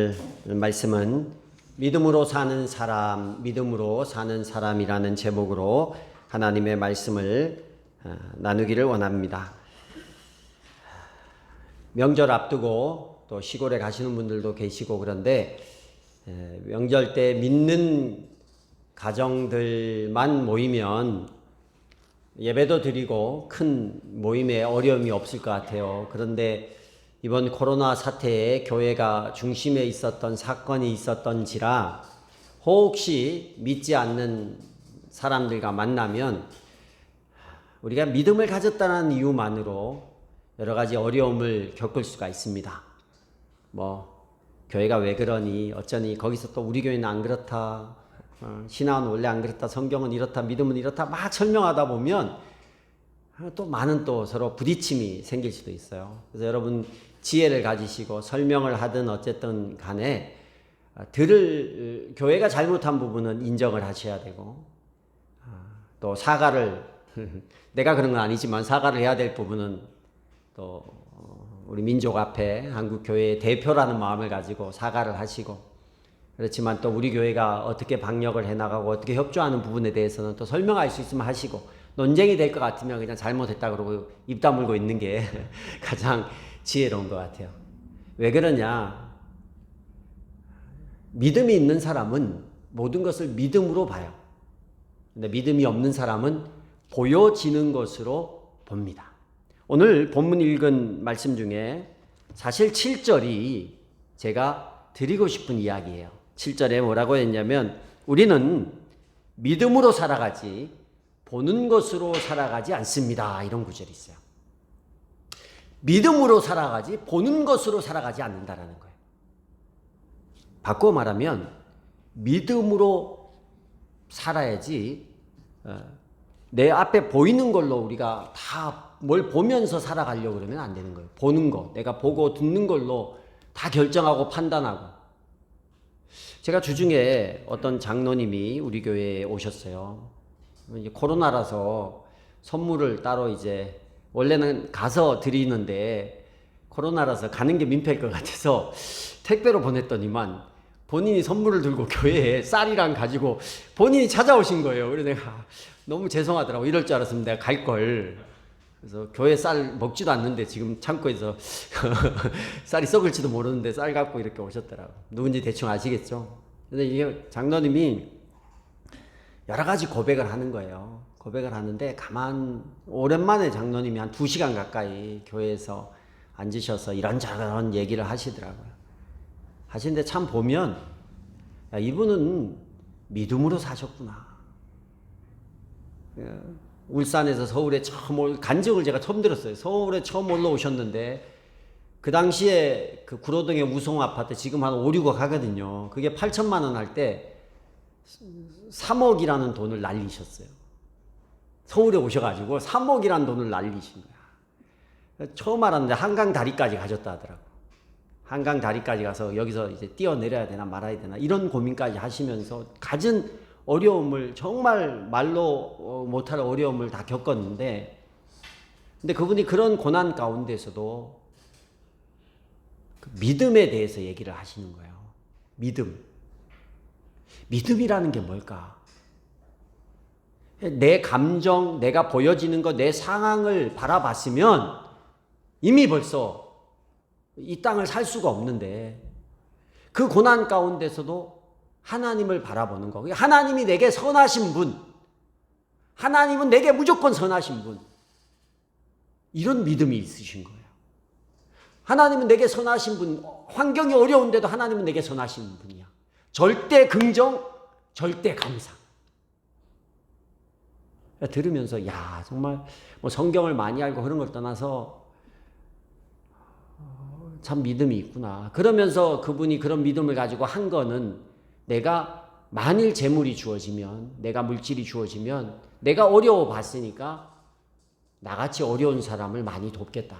오늘 말씀은 믿음으로 사는 사람, 믿음으로 사는 사람이라는 제목으로 하나님의 말씀을 나누기를 원합니다. 명절 앞두고 또 시골에 가시는 분들도 계시고 그런데 명절 때 믿는 가정들만 모이면 예배도 드리고 큰 모임에 어려움이 없을 것 같아요. 그런데 이번 코로나 사태에 교회가 중심에 있었던 사건이 있었던지라 혹시 믿지 않는 사람들과 만나면 우리가 믿음을 가졌다는 이유만으로 여러 가지 어려움을 겪을 수가 있습니다. 교회가 왜 그러니 어쩌니 거기서 또 우리 교회는 안 그렇다, 신앙은 원래 안 그렇다, 성경은 이렇다, 믿음은 이렇다 막 설명하다 보면 또 많은 또 서로 부딪힘이 생길 수도 있어요. 그래서 여러분 지혜를 가지시고 설명을 하든 어쨌든 간에 교회가 잘못한 부분은 인정을 하셔야 되고 또 사과를 내가 그런 건 아니지만 사과를 해야 될 부분은 또 우리 민족 앞에 한국 교회의 대표라는 마음을 가지고 사과를 하시고, 그렇지만 또 우리 교회가 어떻게 방역을 해나가고 어떻게 협조하는 부분에 대해서는 또 설명할 수 있으면 하시고, 논쟁이 될 것 같으면 그냥 잘못했다 그러고 입 다물고 있는 게 가장 지혜로운 것 같아요. 왜 그러냐? 믿음이 있는 사람은 모든 것을 믿음으로 봐요. 근데 믿음이 없는 사람은 보여지는 것으로 봅니다. 오늘 본문 읽은 말씀 중에 사실 7절이 제가 드리고 싶은 이야기예요. 7절에 뭐라고 했냐면 우리는 믿음으로 살아가지 보는 것으로 살아가지 않습니다. 이런 구절이 있어요. 믿음으로 살아가지 보는 것으로 살아가지 않는다라는 거예요. 바꿔 말하면 믿음으로 살아야지 내 앞에 보이는 걸로 우리가 다 뭘 보면서 살아가려고 그러면 안 되는 거예요. 보는 거, 내가 보고 듣는 걸로 다 결정하고 판단하고. 제가 주중에 어떤 장로님이 우리 교회에 오셨어요. 이제 코로나라서 선물을 따로 이제 원래는 가서 드리는데 코로나라서 가는 게 민폐일 것 같아서 택배로 보냈더니만 본인이 선물을 들고 교회에 쌀이랑 가지고 본인이 찾아오신 거예요. 그래서 내가 너무 죄송하더라고. 이럴 줄 알았으면 내가 갈 걸. 그래서 교회 쌀 먹지도 않는데 지금 창고에서 쌀이 썩을지도 모르는데 쌀 갖고 이렇게 오셨더라고. 누군지 대충 아시겠죠? 근데 이게 장로님이 여러 가지 고백을 하는 거예요. 고백을 하는데 오랜만에 장로님이 한 2시간 가까이 교회에서 앉으셔서 이런저런 얘기를 하시더라고요. 하시는데 참 보면 야, 이분은 믿음으로 사셨구나. 울산에서 서울에 처음 간증을 제가 처음 들었어요. 서울에 처음 올라오셨는데 그 당시에 그 구로동의 우성 아파트 지금 한 5, 6억 하거든요. 그게 8천만 원 할 때 3억이라는 돈을 날리셨어요. 서울에 오셔가지고 3억이라는 돈을 날리신 거야. 처음 알았는데 한강 다리까지 가셨다 하더라고. 한강 다리까지 가서 여기서 이제 뛰어내려야 되나 말아야 되나 이런 고민까지 하시면서 갖은 어려움을 정말 말로 못할 어려움을 다 겪었는데, 근데 그분이 그런 고난 가운데서도 그 믿음에 대해서 얘기를 하시는 거예요. 믿음이라는 게 뭘까? 내 감정, 내가 보여지는 것, 내 상황을 바라봤으면 이미 벌써 이 땅을 살 수가 없는데 그 고난 가운데서도 하나님을 바라보는 거. 하나님이 내게 선하신 분, 하나님은 내게 무조건 선하신 분, 이런 믿음이 있으신 거예요. 하나님은 내게 선하신 분, 환경이 어려운데도 하나님은 내게 선하신 분이야. 절대 긍정, 절대 감사. 들으면서 야 정말 성경을 많이 알고 그런 걸 떠나서 참 믿음이 있구나. 그러면서 그분이 그런 믿음을 가지고 한 거는 내가 만일 재물이 주어지면, 내가 물질이 주어지면 내가 어려워 봤으니까 나같이 어려운 사람을 많이 돕겠다.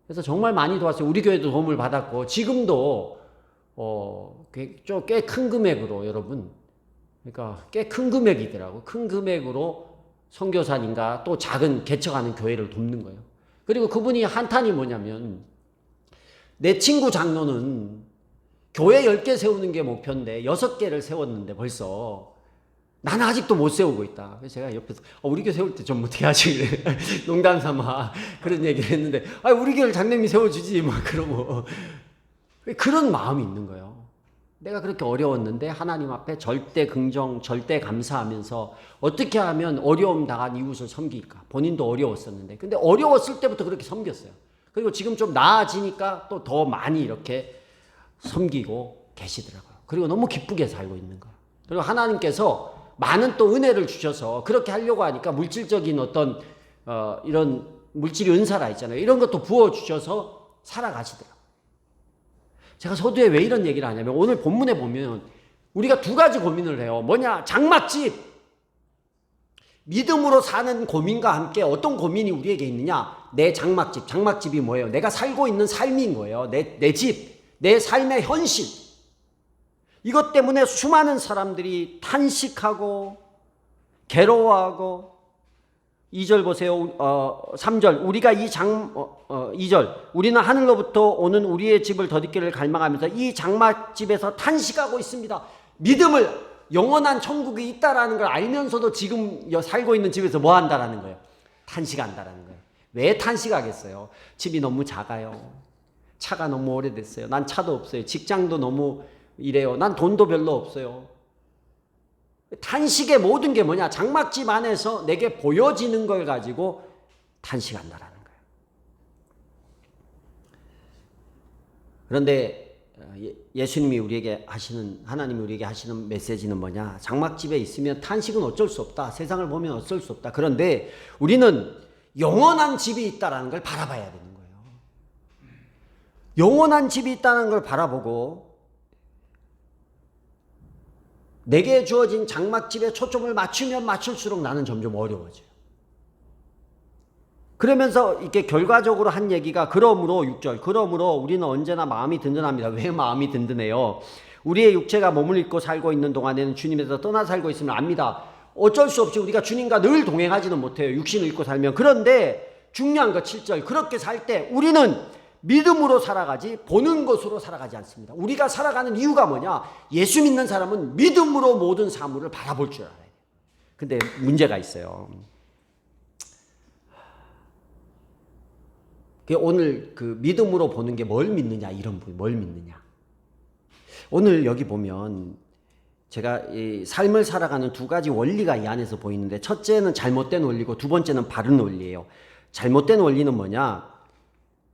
그래서 정말 많이 도왔어요. 우리 교회도 도움을 받았고 지금도 꽤 큰 금액으로 여러분, 그러니까 꽤 큰 금액이더라고. 큰 금액으로 선교사님과 또 작은 개척하는 교회를 돕는 거예요. 그리고 그분이 한탄이 뭐냐면 내 친구 장로는 교회 10개 세우는 게 목표인데 6개를 세웠는데 벌써 나는 아직도 못 세우고 있다. 그래서 제가 옆에서 우리 교회 세울 때 좀 어떻게 하지? 그래. 농담 삼아 그런 얘기를 했는데 우리 교회를 장로님이 세워주지 막 그러고 그런 마음이 있는 거예요. 내가 그렇게 어려웠는데 하나님 앞에 절대 긍정, 절대 감사하면서 어떻게 하면 어려움 당한 이웃을 섬길까? 본인도 어려웠었는데 근데 어려웠을 때부터 그렇게 섬겼어요. 그리고 지금 좀 나아지니까 또 더 많이 이렇게 섬기고 계시더라고요. 그리고 너무 기쁘게 살고 있는 거예요. 그리고 하나님께서 많은 또 은혜를 주셔서 그렇게 하려고 하니까 물질적인 어떤 이런 물질의 은사라 있잖아요. 이런 것도 부어주셔서 살아가시더라고요. 제가 서두에 왜 이런 얘기를 하냐면 오늘 본문에 보면 우리가 두 가지 고민을 해요. 뭐냐? 장막집. 믿음으로 사는 고민과 함께 어떤 고민이 우리에게 있느냐? 내 장막집. 장막집이 뭐예요? 내가 살고 있는 삶인 거예요. 내 집. 내 삶의 현실. 이것 때문에 수많은 사람들이 탄식하고 괴로워하고 2절 보세요. 3절 우리가 2절 우리는 하늘로부터 오는 우리의 집을 덧입기를 갈망하면서 이 장막집에서 탄식하고 있습니다. 믿음을 영원한 천국이 있다라는 걸 알면서도 지금 살고 있는 집에서 뭐 한다라는 거예요? 탄식한다라는 거예요. 왜 탄식하겠어요? 집이 너무 작아요. 차가 너무 오래됐어요. 난 차도 없어요. 직장도 너무 이래요. 난 돈도 별로 없어요. 탄식의 모든 게 뭐냐? 장막집 안에서 내게 보여지는 걸 가지고 탄식한다라는 거예요. 그런데 예수님이 우리에게 하시는, 하나님이 우리에게 하시는 메시지는 뭐냐? 장막집에 있으면 탄식은 어쩔 수 없다. 세상을 보면 어쩔 수 없다. 그런데 우리는 영원한 집이 있다라는 걸 바라봐야 되는 거예요. 영원한 집이 있다는 걸 바라보고 내게 주어진 장막집에 초점을 맞추면 맞출수록 나는 점점 어려워져요. 그러면서 이렇게 결과적으로 한 얘기가 그러므로 6절 그러므로 우리는 언제나 마음이 든든합니다. 왜 마음이 든든해요? 우리의 육체가 몸을 입고 살고 있는 동안에는 주님에서 떠나 살고 있음을 압니다. 어쩔 수 없이 우리가 주님과 늘 동행하지는 못해요. 육신을 입고 살면. 그런데 중요한 거 7절 그렇게 살 때 우리는 믿음으로 살아가지 보는 것으로 살아가지 않습니다. 우리가 살아가는 이유가 뭐냐? 예수 믿는 사람은 믿음으로 모든 사물을 바라볼 줄 알아요. 근데 문제가 있어요. 오늘 그 믿음으로 보는 게 뭘 믿느냐 이런 부분 뭘 믿느냐. 오늘 여기 보면 제가 이 삶을 살아가는 두 가지 원리가 이 안에서 보이는데 첫째는 잘못된 원리고 두 번째는 바른 원리예요. 잘못된 원리는 뭐냐?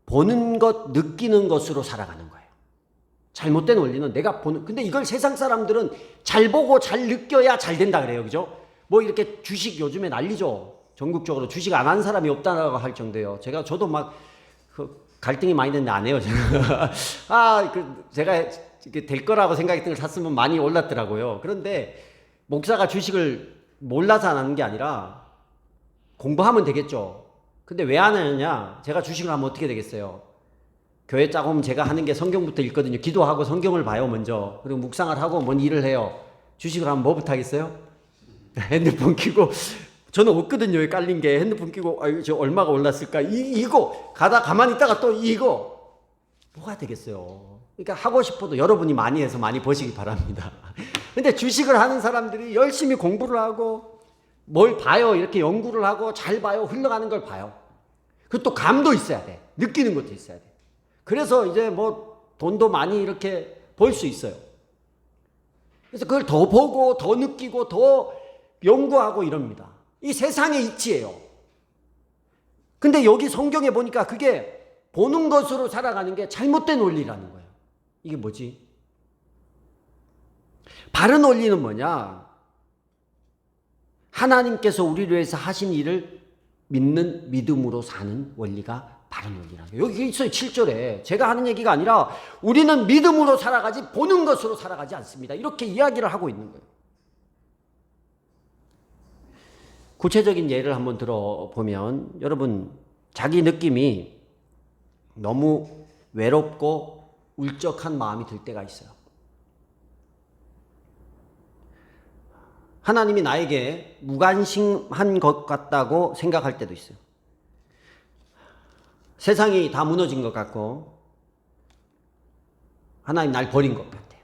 보는 것, 느끼는 것으로 살아가는 거예요. 잘못된 원리는 내가 보는, 근데 이걸 세상 사람들은 잘 보고 잘 느껴야 잘 된다 그래요. 그죠? 뭐 이렇게 주식 요즘에 난리죠. 전국적으로 주식 안 하는 사람이 없다고 할 정도예요. 저도 막 갈등이 많이 됐는데 안 해요. 제가 될 거라고 생각했던 걸 샀으면 많이 올랐더라고요. 그런데 목사가 주식을 몰라서 안 하는 게 아니라 공부하면 되겠죠. 근데 왜 안 하느냐? 제가 주식을 하면 어떻게 되겠어요? 교회 짜고 오면 제가 하는 게 성경부터 읽거든요. 기도하고 성경을 봐요, 먼저. 그리고 묵상을 하고 뭔 일을 해요. 주식을 하면 뭐부터 하겠어요? 핸드폰 켜고, 저는 없거든요, 깔린 게. 핸드폰 켜고, 저 얼마가 올랐을까? 이거! 가만히 있다가 또 이거! 뭐가 되겠어요? 그러니까 하고 싶어도 여러분이 많이 해서 많이 버시기 바랍니다. 근데 주식을 하는 사람들이 열심히 공부를 하고, 뭘 봐요. 이렇게 연구를 하고 잘 봐요. 흘러가는 걸 봐요. 그리고 또 감도 있어야 돼. 느끼는 것도 있어야 돼. 그래서 이제 뭐 돈도 많이 이렇게 벌 수 있어요. 그래서 그걸 더 보고 더 느끼고 더 연구하고 이럽니다. 이 세상의 이치예요. 근데 여기 성경에 보니까 그게 보는 것으로 살아가는 게 잘못된 원리라는 거예요. 이게 뭐지? 바른 원리는 뭐냐? 하나님께서 우리를 위해서 하신 일을 믿는 믿음으로 사는 원리가 바른 원리라는 거예요. 여기 있어요. 7절에. 제가 하는 얘기가 아니라 우리는 믿음으로 살아가지 보는 것으로 살아가지 않습니다. 이렇게 이야기를 하고 있는 거예요. 구체적인 예를 한번 들어보면 여러분 자기 느낌이 너무 외롭고 울적한 마음이 들 때가 있어요. 하나님이 나에게 무관심한 것 같다고 생각할 때도 있어요. 세상이 다 무너진 것 같고 하나님 날 버린 것 같아요.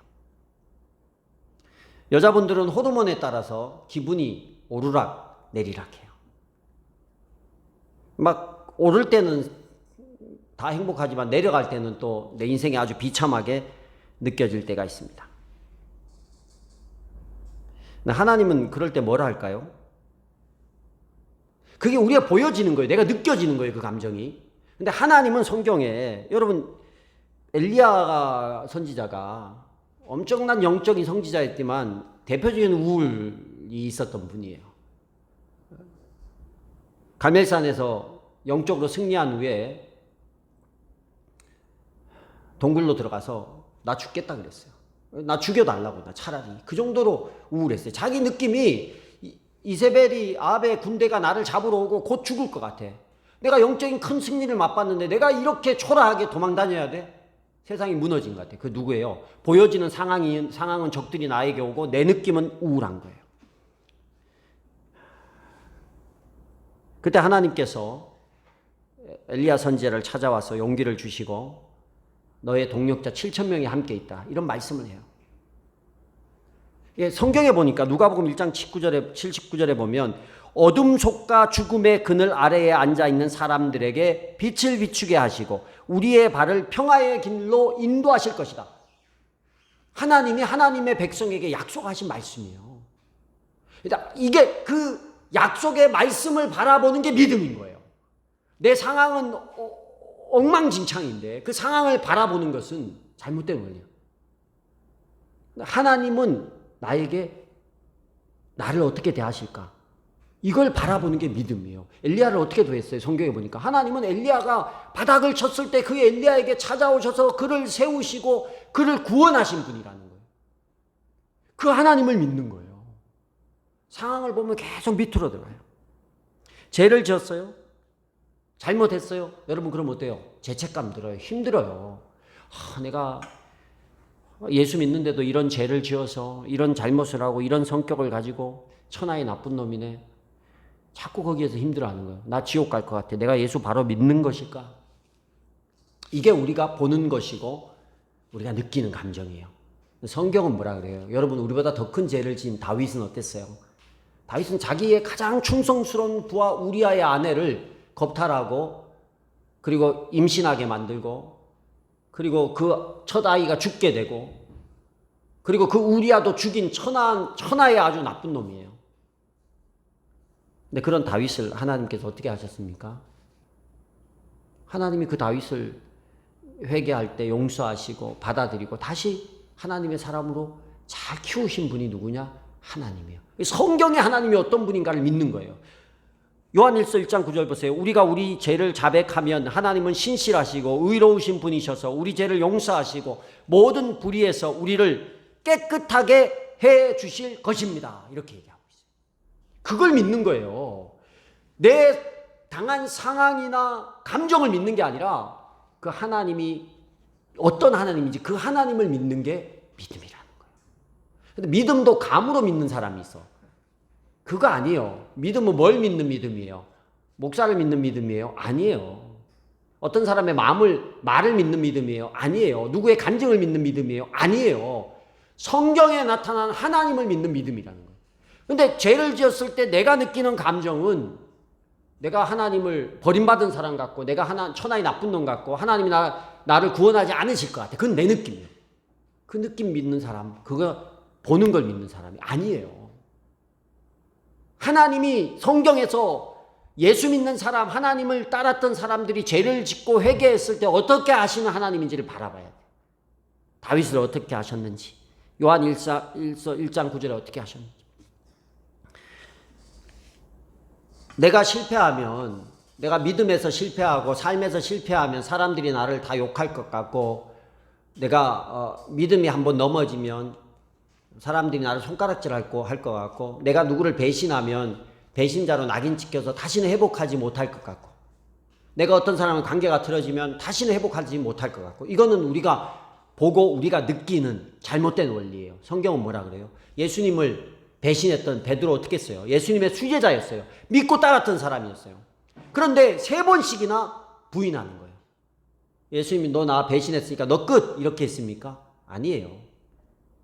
여자분들은 호르몬에 따라서 기분이 오르락 내리락 해요. 막 오를 때는 다 행복하지만 내려갈 때는 또 내 인생이 아주 비참하게 느껴질 때가 있습니다. 하나님은 그럴 때 뭐라 할까요? 그게 우리가 보여지는 거예요. 내가 느껴지는 거예요. 그 감정이. 근데 하나님은 성경에, 여러분, 엘리야 선지자가 엄청난 영적인 선지자였지만 대표적인 우울이 있었던 분이에요. 갈멜산에서 영적으로 승리한 후에 동굴로 들어가서 나 죽겠다 그랬어요. 나 죽여달라고, 나 차라리. 그 정도로 우울했어요. 자기 느낌이 이세벨이 아합의 군대가 나를 잡으러 오고 곧 죽을 것 같아. 내가 영적인 큰 승리를 맛봤는데 내가 이렇게 초라하게 도망 다녀야 돼? 세상이 무너진 것 같아. 그 누구예요? 보여지는 상황은 적들이 나에게 오고 내 느낌은 우울한 거예요. 그때 하나님께서 엘리야 선지자를 찾아와서 용기를 주시고 너의 동력자 7,000명이 함께 있다. 이런 말씀을 해요. 성경에 보니까 누가복음 1장 79절에 보면 어둠 속과 죽음의 그늘 아래에 앉아있는 사람들에게 빛을 비추게 하시고 우리의 발을 평화의 길로 인도하실 것이다. 하나님이 하나님의 백성에게 약속하신 말씀이에요. 이게 그 약속의 말씀을 바라보는 게 믿음인 거예요. 내 상황은 엉망진창인데 그 상황을 바라보는 것은 잘못된 원리예요. 하나님은 나를 어떻게 대하실까? 이걸 바라보는 게 믿음이에요. 엘리야를 어떻게 대했어요? 성경에 보니까 하나님은 엘리야가 바닥을 쳤을 때 그 엘리야에게 찾아오셔서 그를 세우시고 그를 구원하신 분이라는 거예요. 그 하나님을 믿는 거예요. 상황을 보면 계속 밑으로 들어가요. 죄를 지었어요? 잘못했어요? 여러분 그럼 어때요? 죄책감 들어요. 힘들어요. 내가 예수 믿는데도 이런 죄를 지어서 이런 잘못을 하고 이런 성격을 가지고 천하의 나쁜 놈이네. 자꾸 거기에서 힘들어하는 거예요. 나 지옥 갈 것 같아. 내가 예수 바로 믿는 것일까? 이게 우리가 보는 것이고 우리가 느끼는 감정이에요. 성경은 뭐라 그래요? 여러분 우리보다 더 큰 죄를 지은 다윗은 어땠어요? 다윗은 자기의 가장 충성스러운 부하 우리아의 아내를 겁탈하고 그리고 임신하게 만들고 그리고 그 첫 아이가 죽게 되고 그리고 그 우리아도 죽인 천하의 아주 나쁜 놈이에요. 근데 그런 다윗을 하나님께서 어떻게 하셨습니까? 하나님이 그 다윗을 회개할 때 용서하시고 받아들이고 다시 하나님의 사람으로 잘 키우신 분이 누구냐? 하나님이에요. 성경의 하나님이 어떤 분인가를 믿는 거예요. 요한일서 1장 9절 보세요. 우리가 우리 죄를 자백하면 하나님은 신실하시고 의로우신 분이셔서 우리 죄를 용서하시고 모든 불의에서 우리를 깨끗하게 해 주실 것입니다. 이렇게 얘기하고 있어요. 그걸 믿는 거예요. 내 당한 상황이나 감정을 믿는 게 아니라 그 하나님이 어떤 하나님인지 그 하나님을 믿는 게 믿음이라는 거예요. 근데 믿음도 감으로 믿는 사람이 있어. 그거 아니에요. 믿음은 뭘 믿는 믿음이에요? 목사를 믿는 믿음이에요? 아니에요. 어떤 사람의 말을 믿는 믿음이에요? 아니에요. 누구의 간증을 믿는 믿음이에요? 아니에요. 성경에 나타난 하나님을 믿는 믿음이라는 거예요. 근데 죄를 지었을 때 내가 느끼는 감정은 내가 하나님을 버림받은 사람 같고 내가 천하의 나쁜 놈 같고 하나님이 나를 구원하지 않으실 것 같아. 그건 내 느낌이에요. 그 느낌 믿는 사람, 그거 보는 걸 믿는 사람이 아니에요. 하나님이 성경에서 예수 믿는 사람, 하나님을 따랐던 사람들이 죄를 짓고 회개했을 때 어떻게 하시는 하나님인지를 바라봐야 돼. 다윗을 어떻게 하셨는지, 요한 1장 9절에 어떻게 하셨는지. 내가 실패하면, 내가 믿음에서 실패하고 삶에서 실패하면 사람들이 나를 다 욕할 것 같고 내가 믿음이 한번 넘어지면 사람들이 나를 손가락질할 것 같고 내가 누구를 배신하면 배신자로 낙인 찍혀서 다시는 회복하지 못할 것 같고 내가 어떤 사람은 관계가 틀어지면 다시는 회복하지 못할 것 같고 이거는 우리가 보고 우리가 느끼는 잘못된 원리예요. 성경은 뭐라 그래요? 예수님을 배신했던 베드로 어떻게 했어요? 예수님의 수제자였어요. 믿고 따랐던 사람이었어요. 그런데 3번씩이나 부인하는 거예요. 예수님이 너 나 배신했으니까 너 끝! 이렇게 했습니까? 아니에요.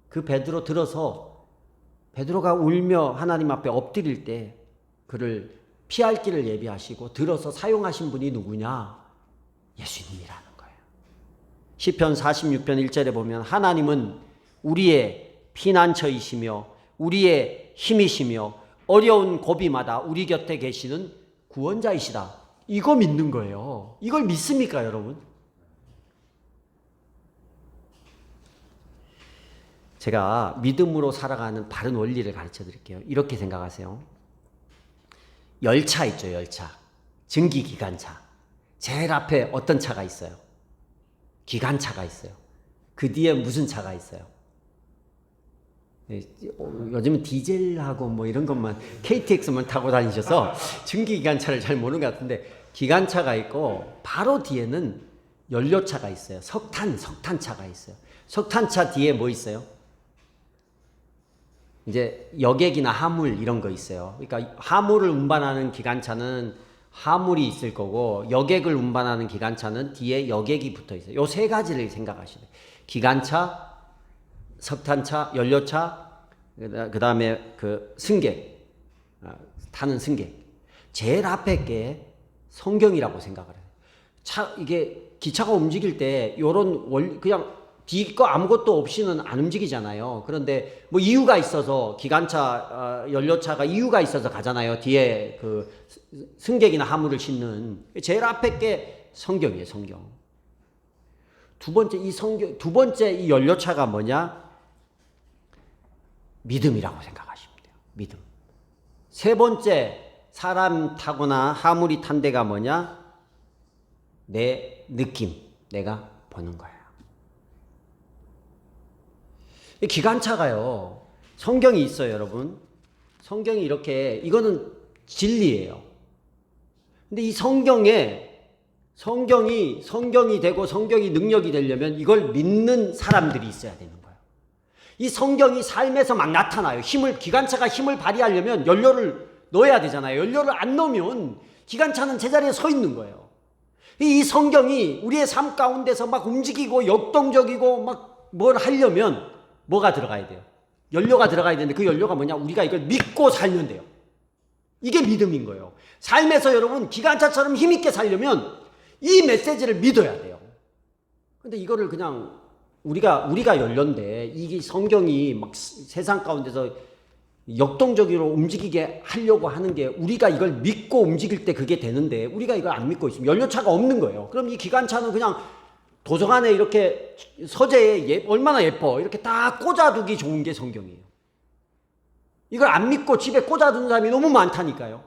그 베드로 들어서 베드로가 울며 하나님 앞에 엎드릴 때 그를 피할 길을 예비하시고 들어서 사용하신 분이 누구냐? 예수님이라는 거예요. 시편 46편 1절에 보면 하나님은 우리의 피난처이시며 우리의 힘이시며 어려운 고비마다 우리 곁에 계시는 구원자이시다. 이거 믿는 거예요. 이걸 믿습니까, 여러분? 제가 믿음으로 살아가는 바른 원리를 가르쳐 드릴게요. 이렇게 생각하세요. 열차 있죠, 열차. 증기기관차. 제일 앞에 어떤 차가 있어요? 기관차가 있어요. 그 뒤에 무슨 차가 있어요? 요즘은 디젤하고 뭐 이런 것만 KTX만 타고 다니셔서 증기기관차를 잘 모르는 것 같은데 기관차가 있고 바로 뒤에는 연료차가 있어요. 석탄차가 있어요. 석탄차 뒤에 뭐 있어요? 이제 여객이나 화물 이런 거 있어요. 그러니까 화물을 운반하는 기관차는 화물이 있을 거고 여객을 운반하는 기관차는 뒤에 여객이 붙어 있어요. 요 세 가지를 생각하시면 돼요. 기관차, 석탄차, 연료차, 그 다음에 그 승객, 타는 승객. 제일 앞에 게 성경이라고 생각을 해요. 이게 기차가 움직일 때 요런 그냥 뒤 거 아무것도 없이는 안 움직이잖아요. 그런데 뭐 이유가 있어서 기관차, 연료차가 이유가 있어서 가잖아요. 뒤에 그 승객이나 화물을 싣는. 제일 앞에 게 성경이에요, 성경. 두 번째 이 연료차가 뭐냐? 믿음이라고 생각하시면 돼요. 믿음. 세 번째 사람 타거나 화물이 탄 데가 뭐냐? 내 느낌, 내가 보는 거예요. 기관차가요. 성경이 있어요, 여러분. 성경이 이렇게 이거는 진리예요. 근데 이 성경이 되고 성경이 능력이 되려면 이걸 믿는 사람들이 있어야 되는 거예요. 이 성경이 삶에서 막 나타나요. 기관차가 힘을 발휘하려면 연료를 넣어야 되잖아요. 연료를 안 넣으면 기관차는 제자리에 서 있는 거예요. 이 성경이 우리의 삶 가운데서 막 움직이고 역동적이고 막 뭘 하려면 뭐가 들어가야 돼요? 연료가 들어가야 되는데 그 연료가 뭐냐? 우리가 이걸 믿고 살면 돼요. 이게 믿음인 거예요. 삶에서 여러분 기관차처럼 힘있게 살려면 이 메시지를 믿어야 돼요. 근데 이거를 그냥 우리가 연료인데 이게 성경이 막 세상 가운데서 역동적으로 움직이게 하려고 하는 게 우리가 이걸 믿고 움직일 때 그게 되는데 우리가 이걸 안 믿고 있으면 연료차가 없는 거예요. 그럼 이 기관차는 그냥 도서관에 이렇게 서재에 얼마나 예뻐. 이렇게 딱 꽂아두기 좋은 게 성경이에요. 이걸 안 믿고 집에 꽂아두는 사람이 너무 많다니까요.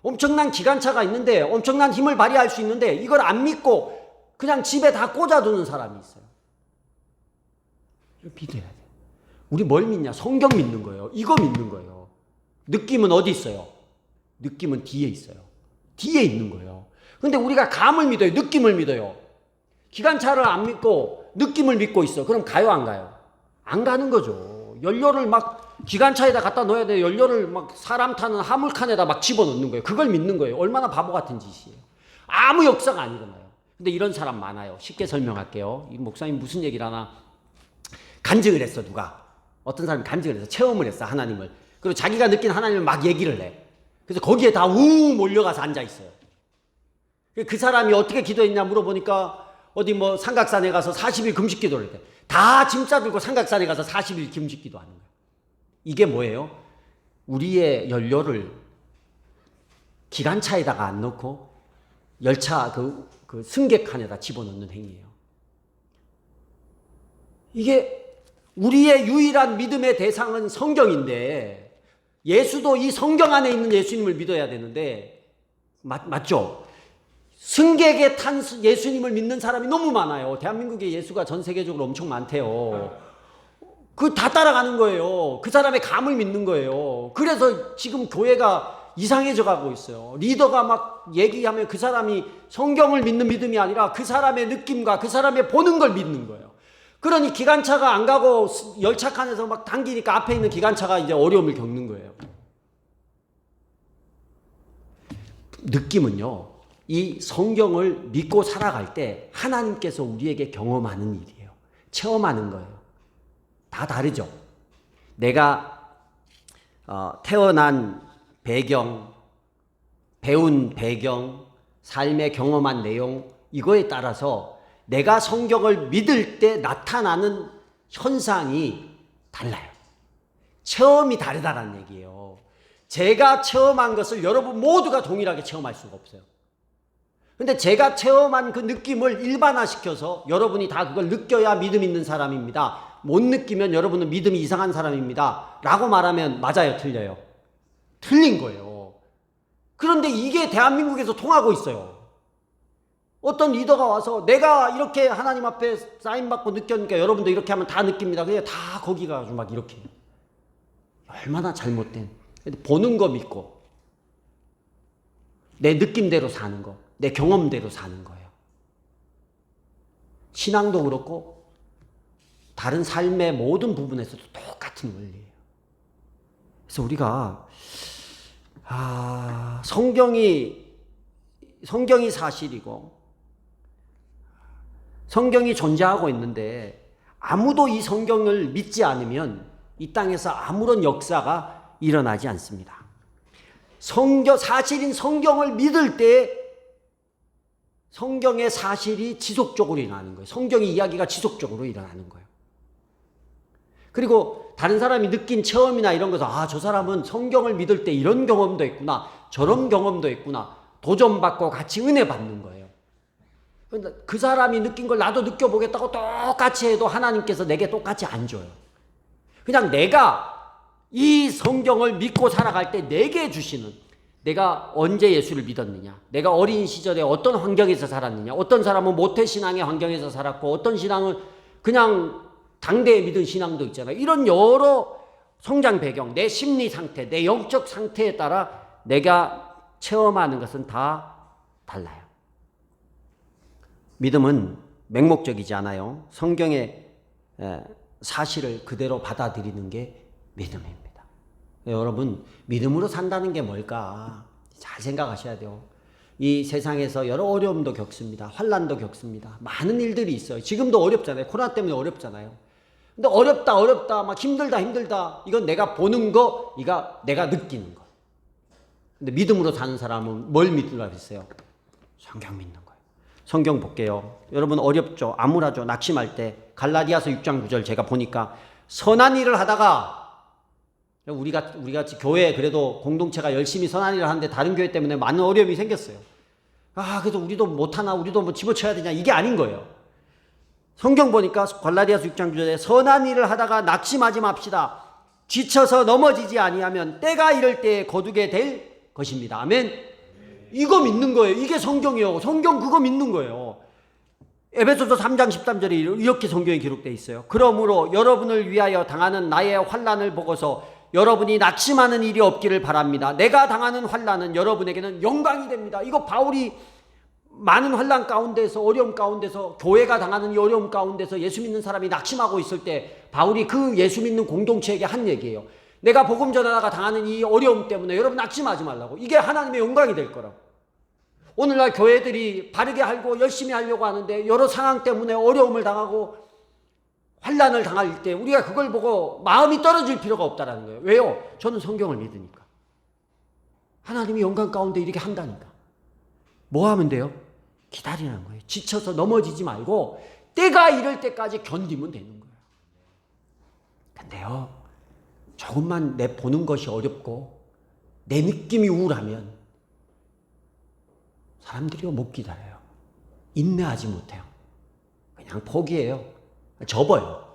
엄청난 기관차가 있는데 엄청난 힘을 발휘할 수 있는데 이걸 안 믿고 그냥 집에 다 꽂아두는 사람이 있어요. 믿어야 돼. 우리 뭘 믿냐? 성경 믿는 거예요. 이거 믿는 거예요. 느낌은 어디 있어요? 느낌은 뒤에 있어요. 뒤에 있는 거예요. 근데 우리가 감을 믿어요. 느낌을 믿어요. 기관차를 안 믿고 느낌을 믿고 있어. 그럼 가요, 안 가요? 안 가는 거죠. 연료를 막 기관차에다 갖다 넣어야 돼요. 연료를 막 사람 타는 화물칸에다 막 집어넣는 거예요. 그걸 믿는 거예요. 얼마나 바보 같은 짓이에요. 아무 역사가 안 일어나요. 근데 이런 사람 많아요. 쉽게 설명할게요. 이 목사님 무슨 얘기를 하나? 간증을 했어, 누가. 어떤 사람이 간증을 해서 체험을 했어, 하나님을. 그리고 자기가 느낀 하나님을 막 얘기를 해. 그래서 거기에 다 몰려가서 앉아있어요. 그 사람이 어떻게 기도했냐 물어보니까 어디 뭐 삼각산에 가서 40일 금식 기도를 했대. 다 짐 싸들고 삼각산에 가서 40일 금식 기도하는 거예요. 이게 뭐예요? 우리의 연료를 기관차에다가 안 넣고 열차 그 승객칸에다 집어넣는 행위예요. 이게 우리의 유일한 믿음의 대상은 성경인데 예수도 이 성경 안에 있는 예수님을 믿어야 되는데 맞죠? 승객에 탄 예수님을 믿는 사람이 너무 많아요. 대한민국에 예수가 전 세계적으로 엄청 많대요. 그 다 따라가는 거예요. 그 사람의 감을 믿는 거예요. 그래서 지금 교회가 이상해져 가고 있어요. 리더가 막 얘기하면 그 사람이 성경을 믿는 믿음이 아니라 그 사람의 느낌과 그 사람의 보는 걸 믿는 거예요. 그러니 기관차가 안 가고 열차 칸에서 막 당기니까 앞에 있는 기관차가 이제 어려움을 겪는 거예요. 느낌은요. 이 성경을 믿고 살아갈 때 하나님께서 우리에게 경험하는 일이에요. 체험하는 거예요. 다 다르죠. 내가 태어난 배경, 배운 배경, 삶의 경험한 내용, 이거에 따라서 내가 성경을 믿을 때 나타나는 현상이 달라요. 체험이 다르다는 얘기예요. 제가 체험한 것을 여러분 모두가 동일하게 체험할 수가 없어요. 근데 제가 체험한 그 느낌을 일반화시켜서 여러분이 다 그걸 느껴야 믿음 있는 사람입니다. 못 느끼면 여러분은 믿음이 이상한 사람입니다. 라고 말하면 맞아요, 틀려요? 틀린 거예요. 그런데 이게 대한민국에서 통하고 있어요. 어떤 리더가 와서 내가 이렇게 하나님 앞에 사인받고 느꼈으니까 여러분도 이렇게 하면 다 느낍니다. 그냥 다 거기 가가지고 막 이렇게. 얼마나 잘못된. 보는 거 믿고 내 느낌대로 사는 거, 내 경험대로 사는 거예요. 신앙도 그렇고 다른 삶의 모든 부분에서도 똑같은 원리예요. 그래서 우리가 성경이 사실이고 성경이 존재하고 있는데 아무도 이 성경을 믿지 않으면 이 땅에서 아무런 역사가 일어나지 않습니다. 사실인 성경을 믿을 때 성경의 사실이 지속적으로 일어나는 거예요. 성경의 이야기가 지속적으로 일어나는 거예요. 그리고 다른 사람이 느낀 체험이나 이런 것을 저 사람은 성경을 믿을 때 이런 경험도 있구나, 저런 경험도 있구나, 도전받고 같이 은혜 받는 거예요. 그 사람이 느낀 걸 나도 느껴보겠다고 똑같이 해도 하나님께서 내게 똑같이 안 줘요. 그냥 내가 이 성경을 믿고 살아갈 때 내게 주시는, 내가 언제 예수를 믿었느냐, 내가 어린 시절에 어떤 환경에서 살았느냐, 어떤 사람은 모태신앙의 환경에서 살았고 어떤 신앙은 그냥 당대에 믿은 신앙도 있잖아요. 이런 여러 성장 배경, 내 심리 상태, 내 영적 상태에 따라 내가 체험하는 것은 다 달라요. 믿음은 맹목적이지 않아요. 성경의 사실을 그대로 받아들이는 게 믿음입니다. 여러분, 믿음으로 산다는 게 뭘까? 잘 생각하셔야 돼요. 이 세상에서 여러 어려움도 겪습니다. 환난도 겪습니다. 많은 일들이 있어요. 지금도 어렵잖아요. 코로나 때문에 어렵잖아요. 근데 어렵다, 막 힘들다. 이건 내가 보는 거, 이거 내가 느끼는 거. 근데 믿음으로 사는 사람은 뭘 믿으라고 했어요? 성경 믿는 거예요. 성경 볼게요. 여러분 어렵죠? 암울하죠? 낙심할 때. 갈라디아서 6장 9절 제가 보니까 선한 일을 하다가 우리 같이 교회 그래도 공동체가 열심히 선한 일을 하는데 다른 교회 때문에 많은 어려움이 생겼어요. 그래도 우리도 못하나, 우리도 뭐 집어쳐야 되냐, 이게 아닌 거예요. 성경 보니까 갈라디아서 6장 9절에 선한 일을 하다가 낙심하지 맙시다. 지쳐서 넘어지지 아니하면 때가 이럴 때에 거두게 될 것입니다. 아멘. 이거 믿는 거예요. 이게 성경이에요. 성경 그거 믿는 거예요. 에베소서 3장 13절에 이렇게 성경에 기록되어 있어요. 그러므로 여러분을 위하여 당하는 나의 환난을 보고서 여러분이 낙심하는 일이 없기를 바랍니다. 내가 당하는 환난은 여러분에게는 영광이 됩니다. 이거 바울이 많은 환난 가운데서, 어려움 가운데서, 교회가 당하는 이 어려움 가운데서 예수 믿는 사람이 낙심하고 있을 때 바울이 그 예수 믿는 공동체에게 한 얘기예요. 내가 복음 전하다가 당하는 이 어려움 때문에 여러분 낙심하지 말라고. 이게 하나님의 영광이 될 거라고. 오늘날 교회들이 바르게 알고 열심히 하려고 하는데 여러 상황 때문에 어려움을 당하고 환난을 당할 때 우리가 그걸 보고 마음이 떨어질 필요가 없다는 거예요. 왜요? 저는 성경을 믿으니까. 하나님이 영광 가운데 이렇게 한다니까. 뭐 하면 돼요? 기다리라는 거예요. 지쳐서 넘어지지 말고 때가 이럴 때까지 견디면 되는 거예요. 근데요, 조금만 내 보는 것이 어렵고 내 느낌이 우울하면 사람들이 못 기다려요. 인내하지 못해요. 그냥 포기해요. 접어요.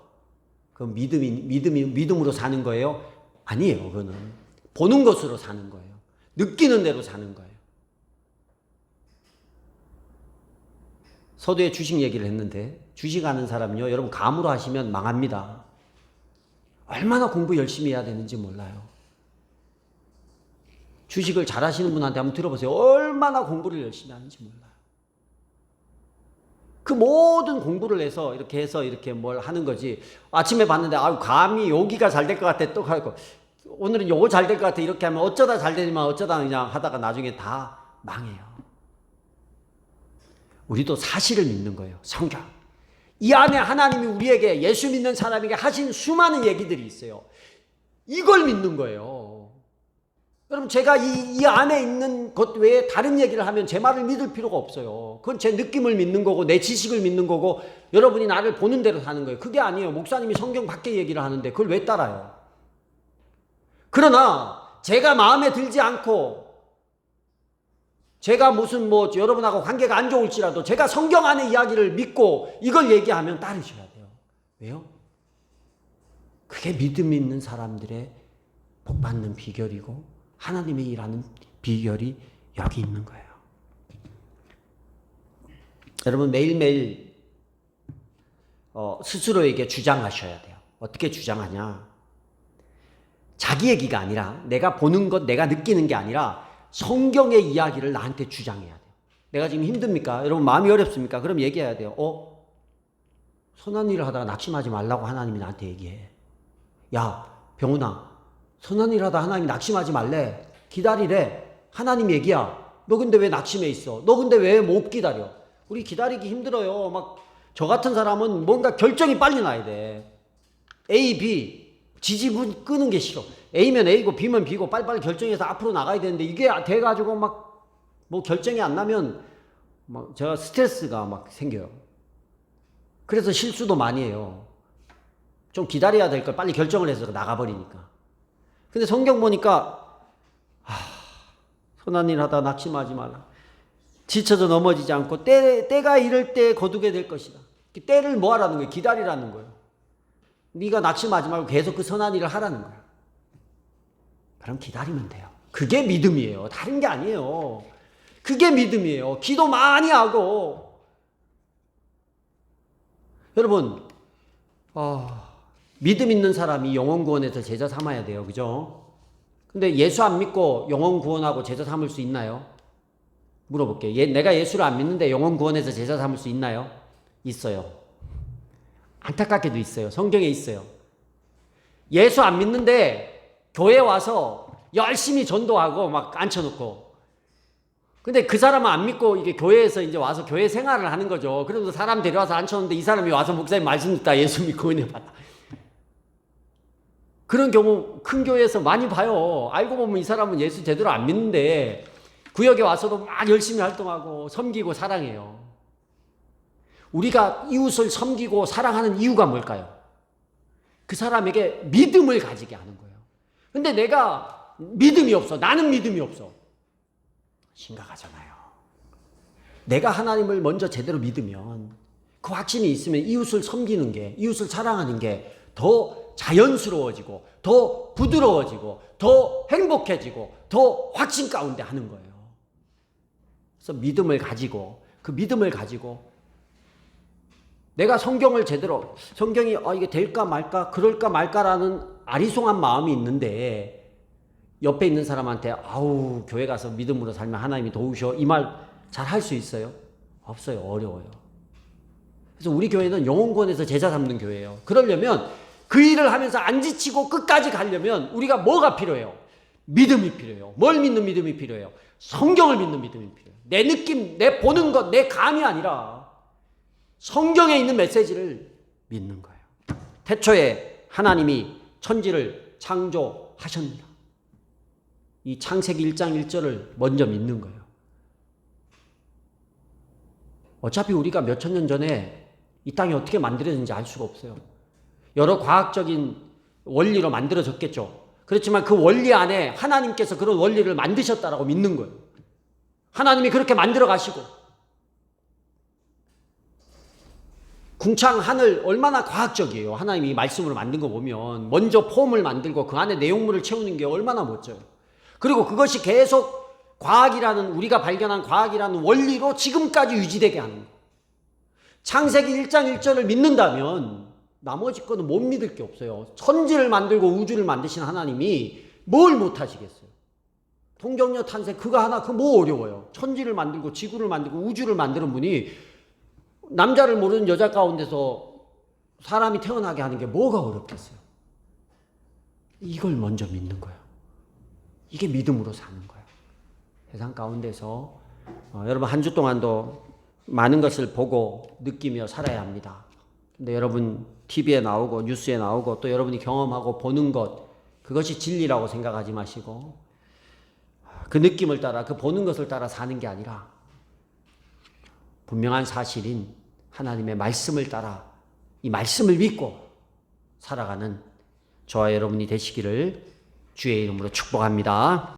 그건 믿음으로 사는 거예요? 아니에요. 그거는 보는 것으로 사는 거예요. 느끼는 대로 사는 거예요. 서두에 주식 얘기를 했는데 주식하는 사람요, 여러분 감으로 하시면 망합니다. 얼마나 공부 열심히 해야 되는지 몰라요. 주식을 잘 하시는 분한테 한번 들어보세요. 얼마나 공부를 열심히 하는지 몰라요. 그 모든 공부를 해서 이렇게 뭘 하는 거지. 아침에 봤는데 감히 여기가 잘 될 것 같아 또 하고 오늘은 요거 잘 될 것 같아 이렇게 하면 어쩌다 잘 되지만 어쩌다 그냥 하다가 나중에 다 망해요. 우리도 사실을 믿는 거예요. 성경. 이 안에 하나님이 우리에게, 예수 믿는 사람에게 하신 수많은 얘기들이 있어요. 이걸 믿는 거예요. 여러분, 제가 이 안에 있는 것 외에 다른 얘기를 하면 제 말을 믿을 필요가 없어요. 그건 제 느낌을 믿는 거고 내 지식을 믿는 거고 여러분이 나를 보는 대로 사는 거예요. 그게 아니에요. 목사님이 성경 밖에 얘기를 하는데 그걸 왜 따라요? 그러나 제가 마음에 들지 않고 제가 무슨 여러분하고 관계가 안 좋을지라도 제가 성경 안의 이야기를 믿고 이걸 얘기하면 따르셔야 돼요. 왜요? 그게 믿음 있는 사람들의 복 받는 비결이고 하나님의 일하는 비결이 여기 있는 거예요. 여러분, 매일매일 스스로에게 주장하셔야 돼요. 어떻게 주장하냐? 자기 얘기가 아니라, 내가 보는 것, 내가 느끼는 게 아니라 성경의 이야기를 나한테 주장해야 돼요. 내가 지금 힘듭니까? 여러분, 마음이 어렵습니까? 그럼 얘기해야 돼요. 선한 일을 하다가 낙심하지 말라고 하나님이 나한테 얘기해. 야, 병훈아, 선한 일 하다 하나님이 낙심하지 말래. 기다리래. 하나님 얘기야. 너 근데 왜 낙심해 있어? 너 근데 왜 못 기다려? 우리 기다리기 힘들어요. 막 저 같은 사람은 뭔가 결정이 빨리 나야 돼. A, B 지지분 끄는 게 싫어. A면 A고 B면 B고 빨리빨리 결정해서 앞으로 나가야 되는데 이게 돼가지고 막 결정이 안 나면 제가 스트레스가 막 생겨요. 그래서 실수도 많이 해요. 좀 기다려야 될 걸 빨리 결정을 해서 나가버리니까. 근데 성경 보니까 선한 일 하다 낙심하지 말라. 지쳐서 넘어지지 않고 때가 이럴 때 거두게 될 것이다. 때를 뭐 하라는 거예요? 기다리라는 거예요. 네가 낙심하지 말고 계속 그 선한 일을 하라는 거예요. 그럼 기다리면 돼요. 그게 믿음이에요. 다른 게 아니에요. 그게 믿음이에요. 기도 많이 하고. 여러분, 믿음 있는 사람이 영혼 구원에서 제자 삼아야 돼요. 그죠? 근데 예수 안 믿고 영혼 구원하고 제자 삼을 수 있나요? 물어볼게요. 내가 예수를 안 믿는데 영혼 구원에서 제자 삼을 수 있나요? 있어요. 안타깝게도 있어요. 성경에 있어요. 예수 안 믿는데 교회 와서 열심히 전도하고 막 앉혀놓고, 근데 그 사람은 안 믿고 이게 교회에서 이제 와서 교회 생활을 하는 거죠. 그래서 사람 데려와서 앉혀놓는데 이 사람이 와서 목사님 말씀 듣다 예수 믿고 은혜 받다. 그런 경우 큰 교회에서 많이 봐요. 알고 보면 이 사람은 예수 제대로 안 믿는데 구역에 와서도 막 열심히 활동하고 섬기고 사랑해요. 우리가 이웃을 섬기고 사랑하는 이유가 뭘까요? 그 사람에게 믿음을 가지게 하는 거예요. 근데 내가 믿음이 없어. 나는 믿음이 없어. 심각하잖아요. 내가 하나님을 먼저 제대로 믿으면, 그 확신이 있으면 이웃을 섬기는 게, 이웃을 사랑하는 게 더 자연스러워지고 더 부드러워지고 더 행복해지고 더 확신 가운데 하는 거예요. 그래서 믿음을 가지고, 그 믿음을 가지고 내가 성경을 제대로, 성경이 이게 될까 말까 그럴까 말까라는 아리송한 마음이 있는데 옆에 있는 사람한테 교회 가서 믿음으로 살면 하나님이 도우셔, 이 말 잘 할 수 있어요? 없어요. 어려워요. 그래서 우리 교회는 영혼구원에서 제자 삼는 교회예요. 그러려면, 그 일을 하면서 안 지치고 끝까지 가려면 우리가 뭐가 필요해요? 믿음이 필요해요. 뭘 믿는 믿음이 필요해요? 성경을 믿는 믿음이 필요해요. 내 느낌, 내 보는 것, 내 감이 아니라 성경에 있는 메시지를 믿는 거예요. 태초에 하나님이 천지를 창조하셨느라. 이 창세기 1장 1절을 먼저 믿는 거예요. 어차피 우리가 몇천 년 전에 이 땅이 어떻게 만들어졌는지 알 수가 없어요. 여러 과학적인 원리로 만들어졌겠죠. 그렇지만 그 원리 안에 하나님께서 그런 원리를 만드셨다라고 믿는 거예요. 하나님이 그렇게 만들어 가시고, 궁창 하늘 얼마나 과학적이에요. 하나님이 말씀으로 만든 거 보면 먼저 폼을 만들고 그 안에 내용물을 채우는 게 얼마나 멋져요. 그리고 그것이 계속 과학이라는, 우리가 발견한 과학이라는 원리로 지금까지 유지되게 하는 거예요. 창세기 1장 1절을 믿는다면 나머지 거는 못 믿을 게 없어요. 천지를 만들고 우주를 만드신 하나님이 뭘 못하시겠어요. 동정녀 탄생 그거 하나, 그거 뭐 어려워요. 천지를 만들고 지구를 만들고 우주를 만드는 분이 남자를 모르는 여자 가운데서 사람이 태어나게 하는 게 뭐가 어렵겠어요. 이걸 먼저 믿는 거예요. 이게 믿음으로 사는 거예요. 세상 가운데서 여러분 한 주 동안도 많은 것을 보고 느끼며 살아야 합니다. 근데 여러분 TV에 나오고 뉴스에 나오고 또 여러분이 경험하고 보는 것, 그것이 진리라고 생각하지 마시고 그 느낌을 따라, 그 보는 것을 따라 사는 게 아니라 분명한 사실인 하나님의 말씀을 따라 이 말씀을 믿고 살아가는 저와 여러분이 되시기를 주의 이름으로 축복합니다.